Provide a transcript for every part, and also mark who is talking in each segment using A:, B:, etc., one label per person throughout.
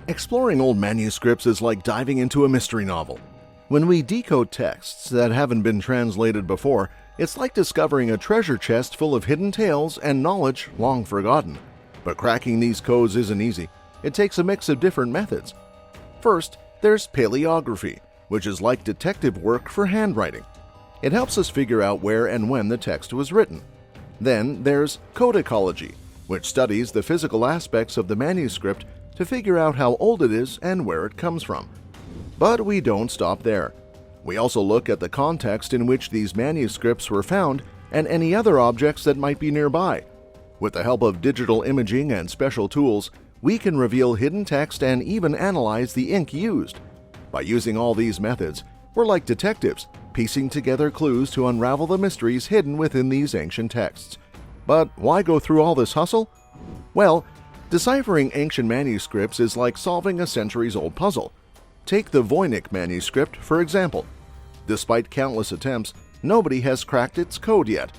A: Exploring old manuscripts is like diving into a mystery novel. When we decode texts that haven't been translated before, it's like discovering a treasure chest full of hidden tales and knowledge long forgotten. But cracking these codes isn't easy. It takes a mix of different methods. First, there's paleography, which is like detective work for handwriting. It helps us figure out where and when the text was written. Then there's codicology, which studies the physical aspects of the manuscript to figure out how old it is and where it comes from. But we don't stop there. We also look at the context in which these manuscripts were found and any other objects that might be nearby. With the help of digital imaging and special tools, we can reveal hidden text and even analyze the ink used. By using all these methods, we're like detectives, piecing together clues to unravel the mysteries hidden within these ancient texts. But why go through all this hustle? Well, deciphering ancient manuscripts is like solving a centuries-old puzzle. Take the Voynich Manuscript, for example. Despite countless attempts, nobody has cracked its code yet.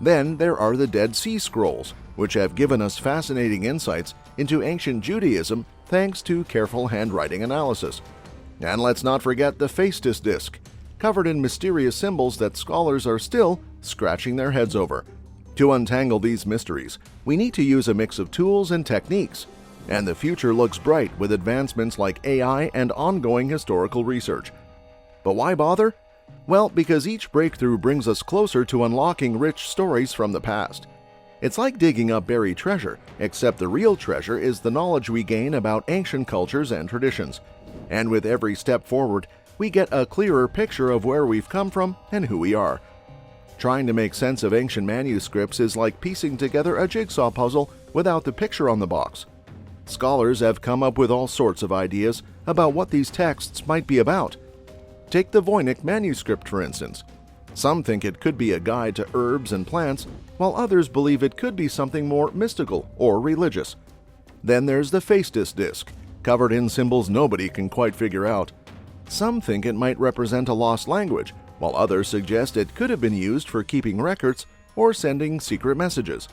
A: Then there are the Dead Sea Scrolls, which have given us fascinating insights into ancient Judaism thanks to careful handwriting analysis. And let's not forget the Phaistos Disc, covered in mysterious symbols that scholars are still scratching their heads over. To untangle these mysteries, we need to use a mix of tools and techniques, and the future looks bright with advancements like AI and ongoing historical research. But why bother? Well, because each breakthrough brings us closer to unlocking rich stories from the past. It's like digging up buried treasure, except the real treasure is the knowledge we gain about ancient cultures and traditions. And with every step forward, we get a clearer picture of where we've come from and who we are. Trying to make sense of ancient manuscripts is like piecing together a jigsaw puzzle without the picture on the box. Scholars have come up with all sorts of ideas about what these texts might be about. Take the Voynich Manuscript, for instance. Some think it could be a guide to herbs and plants, while others believe it could be something more mystical or religious. Then there's the Phaistos Disc, covered in symbols nobody can quite figure out. Some think it might represent a lost language, while others suggest it could have been used for keeping records or sending secret messages.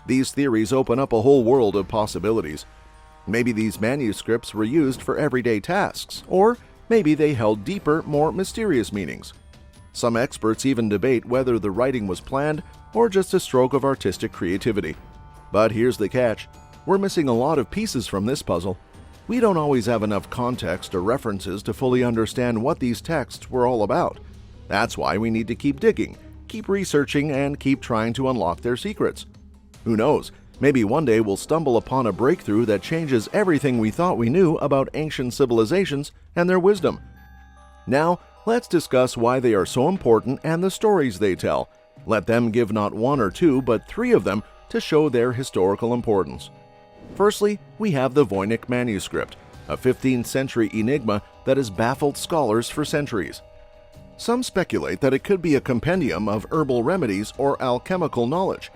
A: These theories open up a whole world of possibilities. Maybe these manuscripts were used for everyday tasks, or maybe they held deeper, more mysterious meanings. Some experts even debate whether the writing was planned or just a stroke of artistic creativity. But here's the catch. We're missing a lot of pieces from this puzzle. We don't always have enough context or references to fully understand what these texts were all about. That's why we need to keep digging, keep researching, and keep trying to unlock their secrets. Who knows, maybe one day we'll stumble upon a breakthrough that changes everything we thought we knew about ancient civilizations and their wisdom. Now, let's discuss why they are so important and the stories they tell. Let them give not one or two, but three of them to show their historical importance. Firstly, we have the Voynich Manuscript, a 15th century enigma that has baffled scholars for centuries. Some speculate that it could be a compendium of herbal remedies or alchemical knowledge,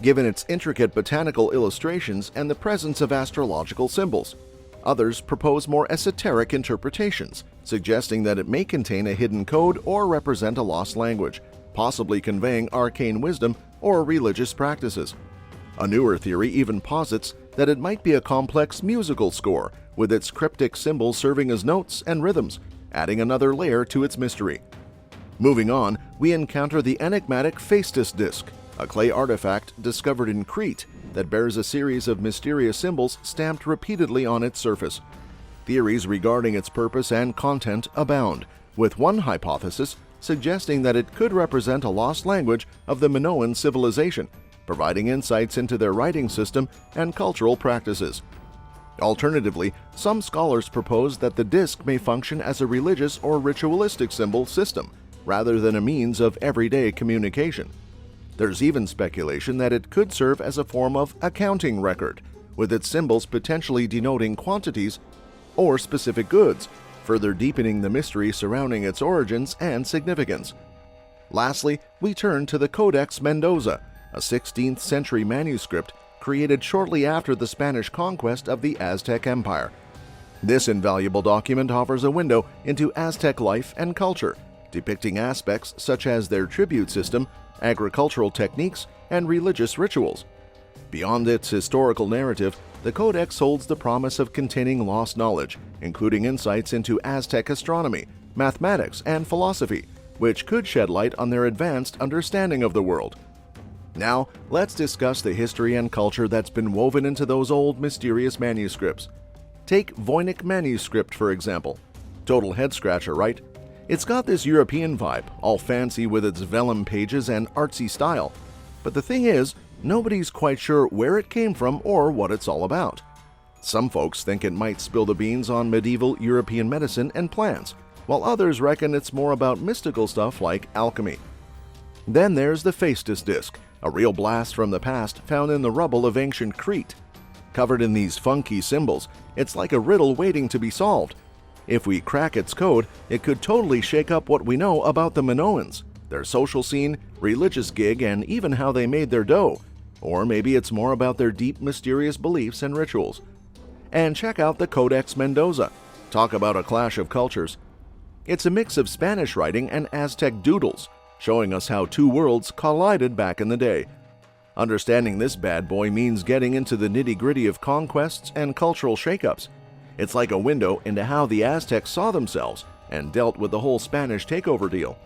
A: given its intricate botanical illustrations and the presence of astrological symbols. Others propose more esoteric interpretations, suggesting that it may contain a hidden code or represent a lost language, possibly conveying arcane wisdom or religious practices. A newer theory even posits that it might be a complex musical score, with its cryptic symbols serving as notes and rhythms, adding another layer to its mystery. Moving on, we encounter the enigmatic Phaistos Disc, a clay artifact discovered in Crete that bears a series of mysterious symbols stamped repeatedly on its surface. Theories regarding its purpose and content abound, with one hypothesis suggesting that it could represent a lost language of the Minoan civilization, providing insights into their writing system and cultural practices. Alternatively, some scholars propose that the disc may function as a religious or ritualistic symbol system, rather than a means of everyday communication. There's even speculation that it could serve as a form of accounting record, with its symbols potentially denoting quantities or specific goods, further deepening the mystery surrounding its origins and significance. Lastly, we turn to the Codex Mendoza, a 16th century manuscript created shortly after the Spanish conquest of the Aztec Empire. This invaluable document offers a window into Aztec life and culture, depicting aspects such as their tribute system, agricultural techniques, and religious rituals. Beyond its historical narrative, the Codex holds the promise of containing lost knowledge, including insights into Aztec astronomy, mathematics, and philosophy, which could shed light on their advanced understanding of the world. Now, let's discuss the history and culture that's been woven into those old, mysterious manuscripts. Take Voynich Manuscript, for example. Total head-scratcher, right? It's got this European vibe, all fancy with its vellum pages and artsy style. But the thing is, nobody's quite sure where it came from or what it's all about. Some folks think it might spill the beans on medieval European medicine and plants, while others reckon it's more about mystical stuff like alchemy. Then there's the Phaistos Disc, a real blast from the past found in the rubble of ancient Crete. Covered in these funky symbols, it's like a riddle waiting to be solved. If we crack its code, it could totally shake up what we know about the Minoans, their social scene, religious gig, and even how they made their dough. Or maybe it's more about their deep, mysterious beliefs and rituals. And check out the Codex Mendoza. Talk about a clash of cultures. It's a mix of Spanish writing and Aztec doodles, showing us how two worlds collided back in the day. Understanding this bad boy means getting into the nitty-gritty of conquests and cultural shakeups. It's like a window into how the Aztecs saw themselves and dealt with the whole Spanish takeover deal.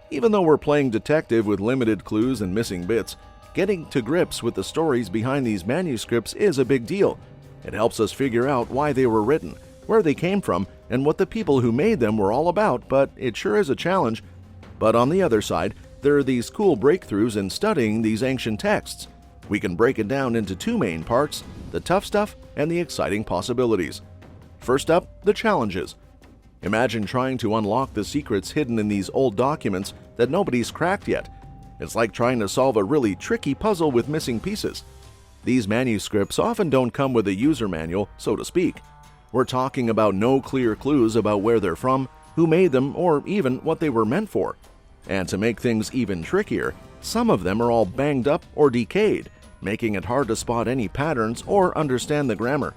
A: Even though we're playing detective with limited clues and missing bits, getting to grips with the stories behind these manuscripts is a big deal. It helps us figure out why they were written, where they came from, and what the people who made them were all about, but it sure is a challenge. But on the other side, there are these cool breakthroughs in studying these ancient texts. We can break it down into two main parts, the tough stuff and the exciting possibilities. First up, the challenges. Imagine trying to unlock the secrets hidden in these old documents that nobody's cracked yet. It's like trying to solve a really tricky puzzle with missing pieces. These manuscripts often don't come with a user manual, so to speak. We're talking about no clear clues about where they're from, who made them, or even what they were meant for. And to make things even trickier, some of them are all banged up or decayed, making it hard to spot any patterns or understand the grammar.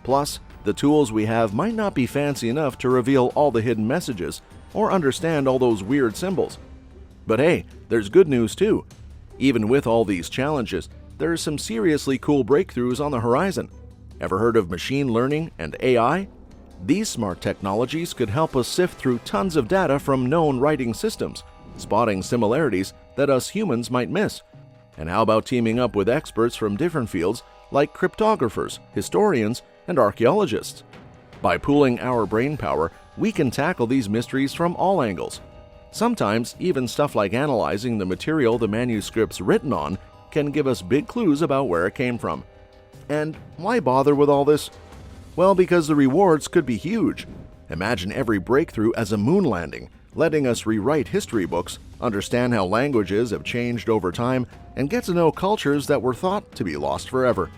A: Plus, the tools we have might not be fancy enough to reveal all the hidden messages or understand all those weird symbols. But hey, there's good news too. Even with all these challenges, there are some seriously cool breakthroughs on the horizon. Ever heard of machine learning and AI? These smart technologies could help us sift through tons of data from known writing systems, spotting similarities that us humans might miss. And how about teaming up with experts from different fields like cryptographers, historians, and archaeologists? By pooling our brainpower, we can tackle these mysteries from all angles. Sometimes, even stuff like analyzing the material the manuscript's written on can give us big clues about where it came from. And why bother with all this? Well, because the rewards could be huge. Imagine every breakthrough as a moon landing, letting us rewrite history books, understand how languages have changed over time, and get to know cultures that were thought to be lost forever.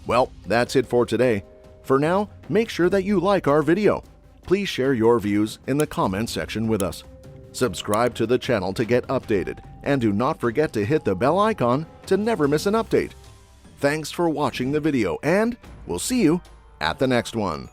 A: Well, that's it for today. For now, make sure that you like our video. Please share your views in the comments section with us. Subscribe to the channel to get updated, and do not forget to hit the bell icon to never miss an update. Thanks for watching the video, and we'll see you at the next one.